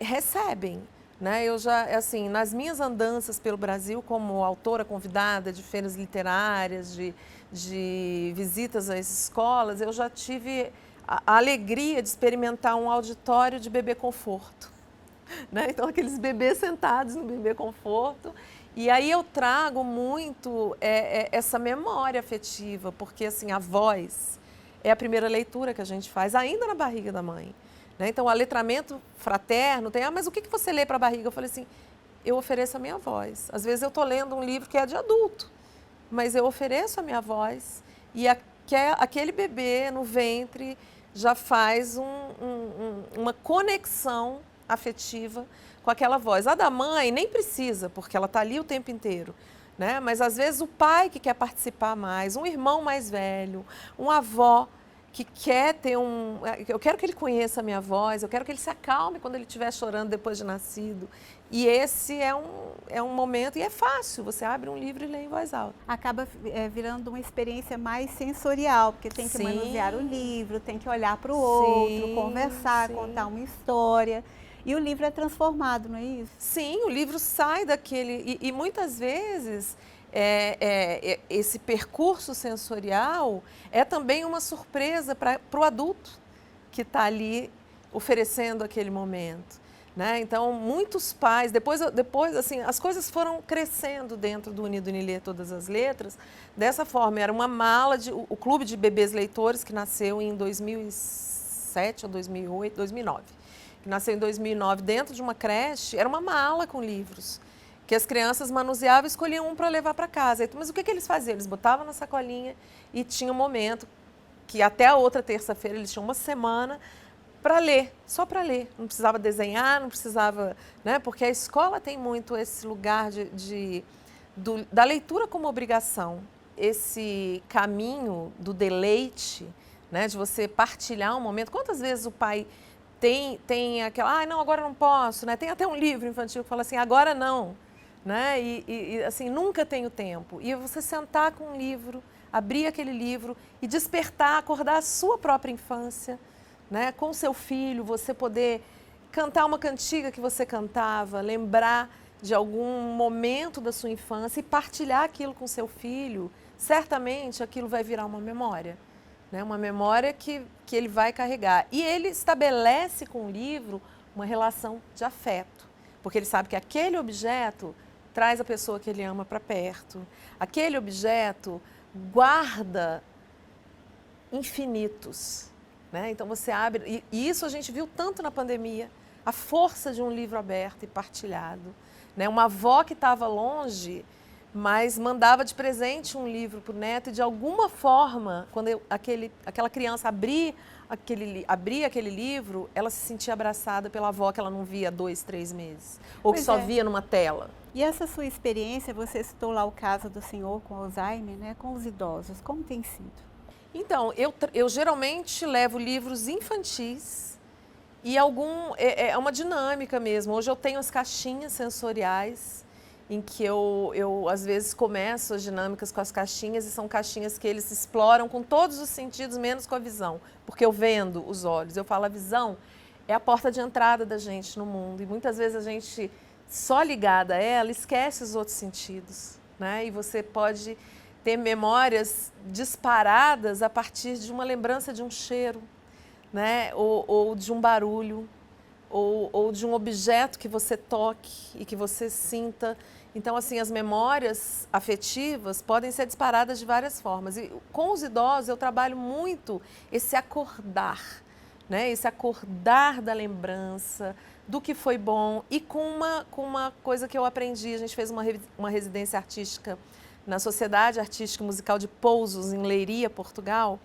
recebem, né? Eu já, assim, nas minhas andanças pelo Brasil como autora convidada de feiras literárias, de visitas às escolas, eu já tive a alegria de experimentar um auditório de bebê conforto, né? Então, aqueles bebês sentados no bebê conforto. E aí eu trago muito essa memória afetiva, porque assim, a voz é a primeira leitura que a gente faz, ainda na barriga da mãe, né? Então, o aletramento fraterno tem, mas o que você lê para a barriga? Eu falei assim, eu ofereço a minha voz. Às vezes eu estou lendo um livro que é de adulto, mas eu ofereço a minha voz e aquele bebê no ventre já faz uma conexão afetiva com aquela voz. A da mãe nem precisa, porque ela está ali o tempo inteiro, né? Mas às vezes o pai que quer participar mais, um irmão mais velho, uma avó que quer ter eu quero que ele conheça a minha voz, eu quero que ele se acalme quando ele estiver chorando depois de nascido. E esse é um momento, e é fácil, você abre um livro e lê em voz alta. Acaba virando uma experiência mais sensorial, porque tem que manusear o livro, tem que olhar para o outro, conversar, contar uma história. E o livro é transformado, não é isso? Sim, o livro sai daquele... E muitas vezes, esse percurso sensorial é também uma surpresa para o adulto que está ali oferecendo aquele momento, né? Então, muitos pais... Depois assim, as coisas foram crescendo dentro do Unido Unilê Todas as Letras. Dessa forma, era uma mala o Clube de Bebês Leitores, que nasceu em 2007 ou 2008, 2009. Que nasceu em 2009, dentro de uma creche, era uma mala com livros, que as crianças manuseavam e escolhiam um para levar para casa. Mas o que eles faziam? Eles botavam na sacolinha e tinha um momento que até a outra terça-feira eles tinham uma semana para ler, só para ler. Não precisava desenhar, não precisava, né? Porque a escola tem muito esse lugar da leitura como obrigação, esse caminho do deleite, né? De você partilhar um momento. Quantas vezes o pai tem aquela, não, agora não posso, né? Tem até um livro infantil que fala assim, agora não, né? E assim, nunca tenho tempo. E você sentar com um livro, abrir aquele livro e despertar, acordar a sua própria infância, né? Com seu filho, você poder cantar uma cantiga que você cantava, lembrar de algum momento da sua infância e partilhar aquilo com seu filho, certamente aquilo vai virar uma memória. Uma memória que ele vai carregar. E ele estabelece com o livro uma relação de afeto, porque ele sabe que aquele objeto traz a pessoa que ele ama para perto. Aquele objeto guarda infinitos. Né? Então você abre, e isso a gente viu tanto na pandemia, a força de um livro aberto e partilhado. Né? Uma avó que estava longe, mas mandava de presente um livro para o neto e, de alguma forma, quando aquela criança abria aquele livro, ela se sentia abraçada pela avó que ela não via há 2, 3 meses, ou que só via numa tela. E essa sua experiência, você citou lá o caso do senhor com Alzheimer, né, com os idosos, como tem sido? Então, eu geralmente levo livros infantis e é uma dinâmica mesmo. Hoje eu tenho as caixinhas sensoriais, em que eu às vezes começo as dinâmicas com as caixinhas, e são caixinhas que eles exploram com todos os sentidos, menos com a visão, porque eu vendo os olhos. Eu falo, a visão é a porta de entrada da gente no mundo, e muitas vezes a gente, só ligada a ela, esquece os outros sentidos, né? E você pode ter memórias disparadas a partir de uma lembrança de um cheiro, né? Ou de um barulho, ou de um objeto que você toque e que você sinta. Então, assim, as memórias afetivas podem ser disparadas de várias formas. E com os idosos eu trabalho muito esse acordar, né? Esse acordar da lembrança, do que foi bom, e com uma coisa que eu aprendi. A gente fez uma residência artística na Sociedade Artística e Musical de Pousos, em Leiria, Portugal,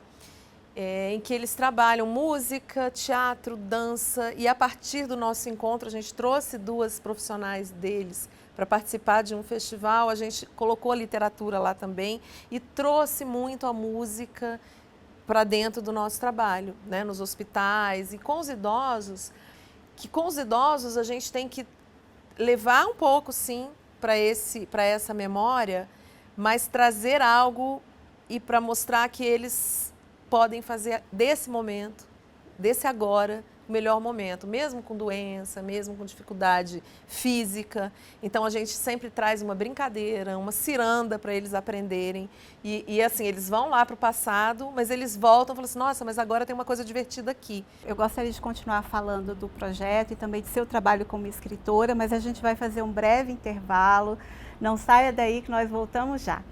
em que eles trabalham música, teatro, dança, e a partir do nosso encontro a gente trouxe 2 profissionais deles para participar de um festival. A gente colocou a literatura lá também e trouxe muito a música para dentro do nosso trabalho, né, nos hospitais e com os idosos, que com os idosos a gente tem que levar um pouco, sim, para essa memória, mas trazer algo e para mostrar que eles podem fazer desse momento, desse agora, o melhor momento, mesmo com doença, mesmo com dificuldade física. Então a gente sempre traz uma brincadeira, uma ciranda para eles aprenderem. E assim, eles vão lá para o passado, mas eles voltam e falam assim, nossa, mas agora tem uma coisa divertida aqui. Eu gostaria de continuar falando do projeto e também de seu trabalho como escritora, mas a gente vai fazer um breve intervalo. Não saia daí que nós voltamos já.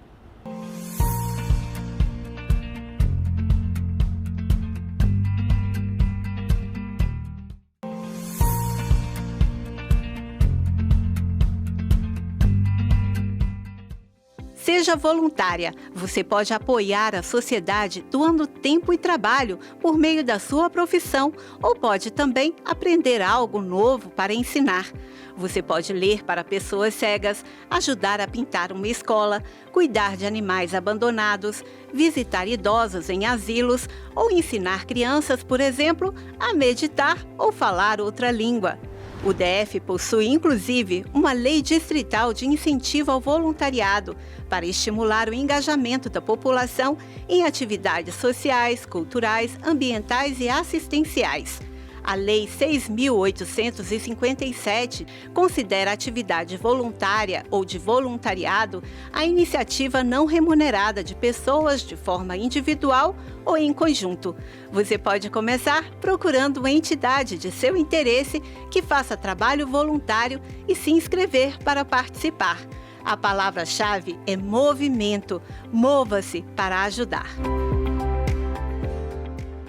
Seja voluntária. Você pode apoiar a sociedade doando tempo e trabalho por meio da sua profissão, ou pode também aprender algo novo para ensinar. Você pode ler para pessoas cegas, ajudar a pintar uma escola, cuidar de animais abandonados, visitar idosos em asilos ou ensinar crianças, por exemplo, a meditar ou falar outra língua. O DF possui, inclusive, uma lei distrital de incentivo ao voluntariado para estimular o engajamento da população em atividades sociais, culturais, ambientais e assistenciais. A Lei 6.857 considera atividade voluntária ou de voluntariado a iniciativa não remunerada de pessoas de forma individual ou em conjunto. Você pode começar procurando uma entidade de seu interesse que faça trabalho voluntário e se inscrever para participar. A palavra-chave é movimento. Mova-se para ajudar.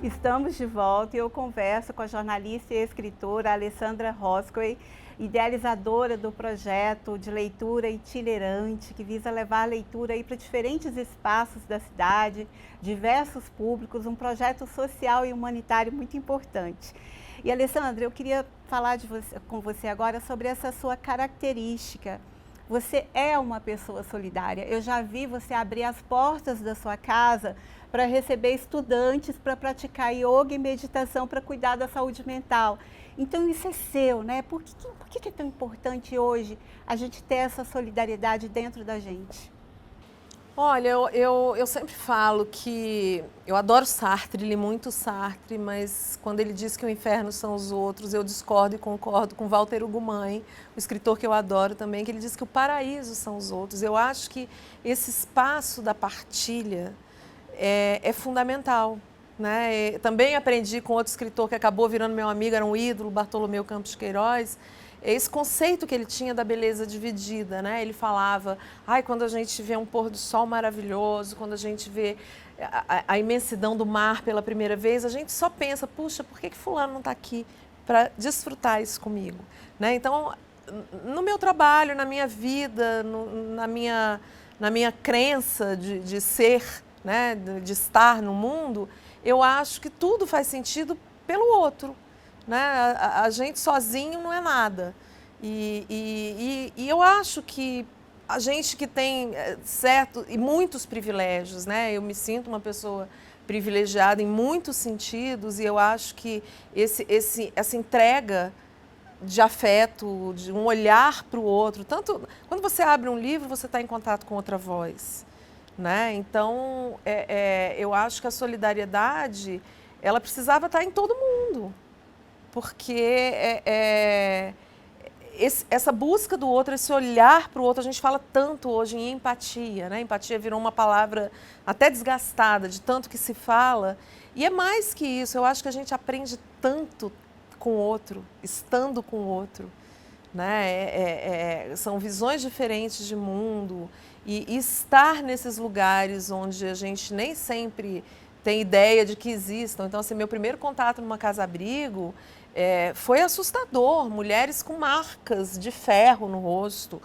Estamos de volta e eu converso com a jornalista e escritora Alessandra Roscoe. idealizadora do projeto de leitura itinerante, que visa levar a leitura para diferentes espaços da cidade, diversos públicos, um projeto social e humanitário muito importante. E, Alessandra, eu queria falar com você agora sobre essa sua característica. Você é uma pessoa solidária. Eu já vi você abrir as portas da sua casa para receber estudantes para praticar yoga e meditação para cuidar da saúde mental. Então isso é seu, né? Por que é tão importante hoje a gente ter essa solidariedade dentro da gente? Olha, eu sempre falo que eu adoro Sartre, li muito Sartre, mas quando ele diz que o inferno são os outros, eu discordo e concordo com Walter Ugumãe, o escritor que eu adoro também, que ele diz que o paraíso são os outros. Eu acho que esse espaço da partilha é fundamental. Né? Também aprendi com outro escritor que acabou virando meu amigo, era um ídolo, Bartolomeu Campos de Queiroz, esse conceito que ele tinha da beleza dividida. Né? Ele falava, quando a gente vê um pôr do sol maravilhoso, quando a gente vê a imensidão do mar pela primeira vez, a gente só pensa, puxa, por que fulano não está aqui para desfrutar isso comigo? Né? Então, no meu trabalho, na minha vida, na minha crença de ser, né, de estar no mundo, eu acho que tudo faz sentido pelo outro. Né? A gente sozinho não é nada. E eu acho que a gente que tem muitos privilégios, né? Eu me sinto uma pessoa privilegiada em muitos sentidos e eu acho que essa entrega de afeto, de um olhar para o outro, tanto quando você abre um livro, você está em contato com outra voz. Né? Então, eu acho que a solidariedade, ela precisava estar em todo mundo, porque essa busca do outro, esse olhar para o outro, a gente fala tanto hoje em empatia, né? Empatia virou uma palavra até desgastada de tanto que se fala, e é mais que isso, eu acho que a gente aprende tanto com o outro, estando com o outro. Né? São visões diferentes de mundo e estar nesses lugares onde a gente nem sempre tem ideia de que existam. Então, assim, meu primeiro contato numa casa-abrigo foi assustador. Mulheres com marcas de ferro no rosto,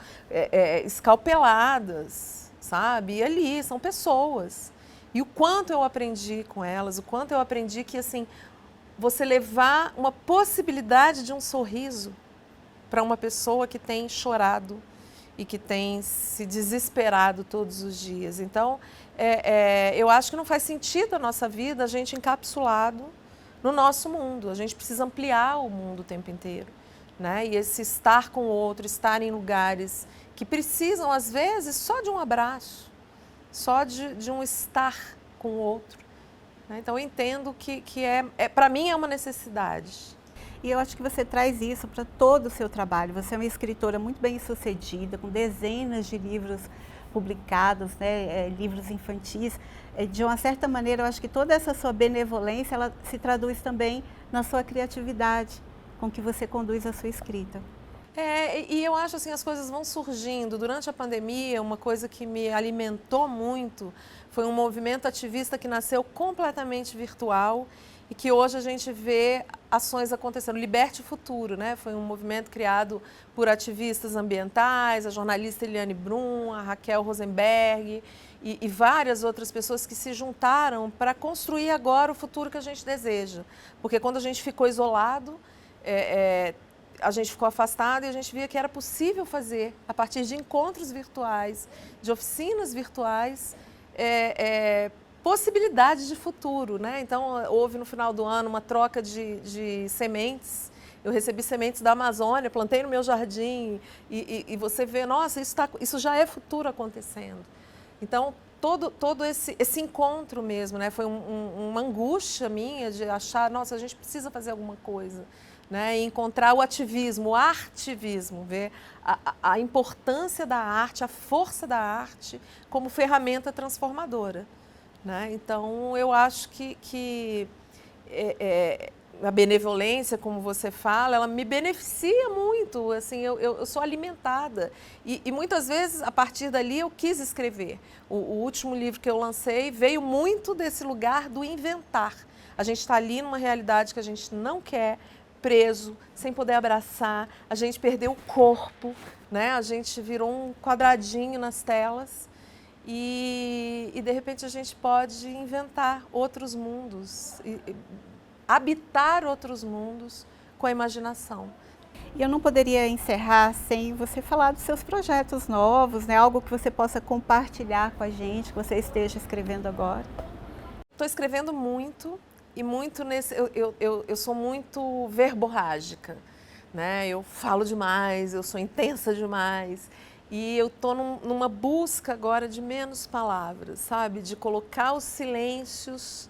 escalpeladas, sabe? E ali são pessoas. E o quanto eu aprendi com elas, o quanto eu aprendi que, assim, você levar uma possibilidade de um sorriso para uma pessoa que tem chorado e que tem se desesperado todos os dias. Então, eu acho que não faz sentido a nossa vida a gente encapsulado no nosso mundo. A gente precisa ampliar o mundo o tempo inteiro. Né? E esse estar com o outro, estar em lugares que precisam, às vezes, só de um abraço, só de um estar com o outro. Né? Então, eu entendo que para mim é uma necessidade. E eu acho que você traz isso para todo o seu trabalho. Você é uma escritora muito bem-sucedida, com dezenas de livros publicados, né, livros infantis. De uma certa maneira, eu acho que toda essa sua benevolência, ela se traduz também na sua criatividade, com que você conduz a sua escrita. E eu acho assim, as coisas vão surgindo. Durante a pandemia, uma coisa que me alimentou muito foi um movimento ativista que nasceu completamente virtual e que hoje a gente vê ações acontecendo. Liberte o Futuro, né? Foi um movimento criado por ativistas ambientais, a jornalista Eliane Brum, a Raquel Rosenberg e várias outras pessoas que se juntaram para construir agora o futuro que a gente deseja. Porque quando a gente ficou isolado, a gente ficou afastado e a gente via que era possível fazer, a partir de encontros virtuais, de oficinas virtuais, possibilidades de futuro. Né? Então, houve no final do ano uma troca de sementes. Eu recebi sementes da Amazônia, plantei no meu jardim e você vê, nossa, isso já é futuro acontecendo. Então, todo esse encontro mesmo, né? Foi uma angústia minha de achar, nossa, a gente precisa fazer alguma coisa. Né? E encontrar o ativismo, o artivismo, ver a importância da arte, a força da arte como ferramenta transformadora. Né? Então, eu acho que a benevolência, como você fala, ela me beneficia muito, assim, eu sou alimentada. E muitas vezes, a partir dali, eu quis escrever. O último livro que eu lancei veio muito desse lugar do inventar. A gente está ali numa realidade que a gente não quer preso, sem poder abraçar, a gente perdeu o corpo, né? A gente virou um quadradinho nas telas e de repente a gente pode inventar outros mundos, habitar outros mundos com a imaginação. E eu não poderia encerrar sem você falar dos seus projetos novos, né? Algo que você possa compartilhar com a gente, que você esteja escrevendo agora. Estou escrevendo muito e muito nesse... Eu sou muito verborrágica, né? Eu falo demais, eu sou intensa demais. E eu estou numa busca agora de menos palavras, sabe? De colocar os silêncios,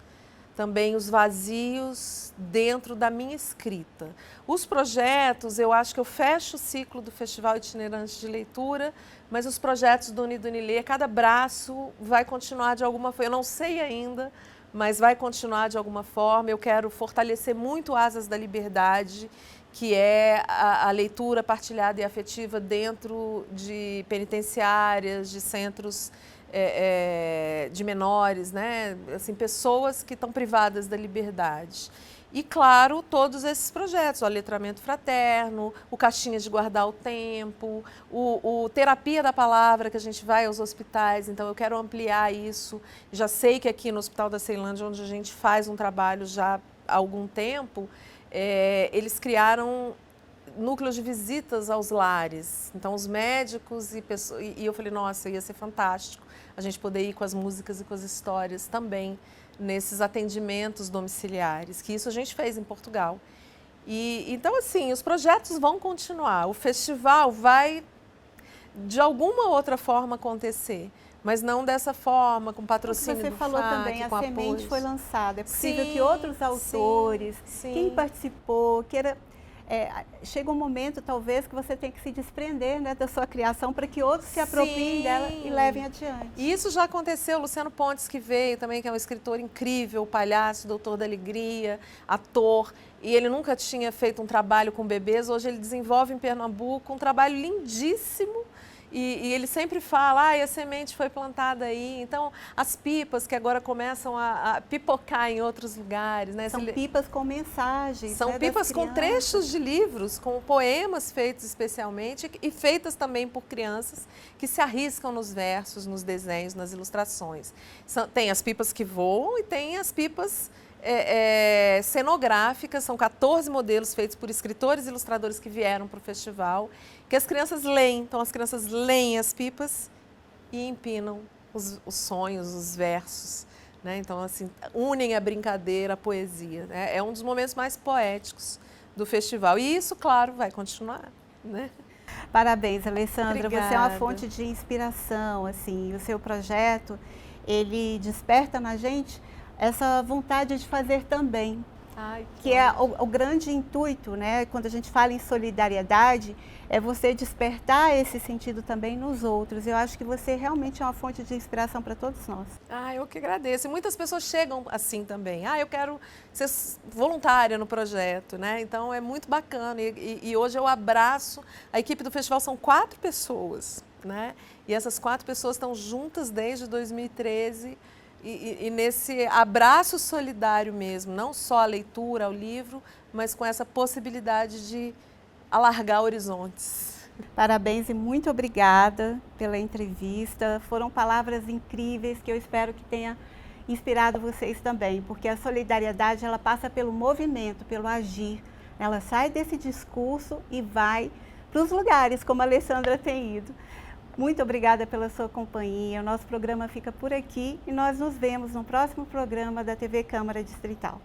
também os vazios dentro da minha escrita. Os projetos, eu acho que eu fecho o ciclo do Festival Itinerante de Leitura, mas os projetos do Unido Unilê, cada braço vai continuar de alguma forma. Eu não sei ainda, mas vai continuar de alguma forma. Eu quero fortalecer muito Asas da Liberdade, que é a leitura partilhada e afetiva dentro de penitenciárias, de centros de menores, né? Assim, pessoas que estão privadas da liberdade. E, claro, todos esses projetos, o Letramento Fraterno, o Caixinha de Guardar o Tempo, o Terapia da Palavra, que a gente vai aos hospitais, então eu quero ampliar isso. Já sei que aqui no Hospital da Ceilândia, onde a gente faz um trabalho já há algum tempo, eles criaram núcleos de visitas aos lares. Então, os médicos e eu falei, nossa, ia ser fantástico a gente poder ir com as músicas e com as histórias também nesses atendimentos domiciliares, que isso a gente fez em Portugal. Então, assim, os projetos vão continuar. O festival vai, de alguma outra forma, acontecer, mas não dessa forma, com patrocínio do FAC, você falou também, a semente foi lançada. É possível que outros autores, quem participou, queira... chega um momento, talvez, que você tem que se desprender, né, da sua criação para que outros se apropriem dela e levem adiante. E isso já aconteceu. Luciano Pontes, que veio também, que é um escritor incrível, palhaço, doutor da alegria, ator, e ele nunca tinha feito um trabalho com bebês. Hoje ele desenvolve em Pernambuco um trabalho lindíssimo. E ele sempre fala, a semente foi plantada aí. Então, as pipas que agora começam a pipocar em outros lugares, né? São pipas com mensagens. São pipas com trechos de livros, com poemas feitos especialmente e feitas também por crianças que se arriscam nos versos, nos desenhos, nas ilustrações. Tem as pipas que voam e tem as pipas cenográficas, são 14 modelos feitos por escritores e ilustradores que vieram para o festival, que as crianças leem. Então, as crianças leem as pipas e empinam os sonhos, os versos, né? Então, assim, unem a brincadeira, a poesia, né? É um dos momentos mais poéticos do festival. E isso, claro, vai continuar, né? Parabéns, Alessandra. Obrigada. Você é uma fonte de inspiração, assim. O seu projeto, ele desperta na gente essa vontade de fazer também. Que é o grande intuito, né? Quando a gente fala em solidariedade, é você despertar esse sentido também nos outros. Eu acho que você realmente é uma fonte de inspiração para todos nós. Eu que agradeço. E muitas pessoas chegam assim também. Eu quero ser voluntária no projeto, né? Então é muito bacana. E hoje eu abraço, a equipe do festival são 4 pessoas, né? E essas 4 pessoas estão juntas desde 2013. E nesse abraço solidário mesmo, não só a leitura, ao livro, mas com essa possibilidade de alargar horizontes. Parabéns e muito obrigada pela entrevista. Foram palavras incríveis que eu espero que tenha inspirado vocês também, porque a solidariedade ela passa pelo movimento, pelo agir. Ela sai desse discurso e vai para os lugares, como a Alessandra tem ido. Muito obrigada pela sua companhia. O nosso programa fica por aqui e nós nos vemos no próximo programa da TV Câmara Distrital.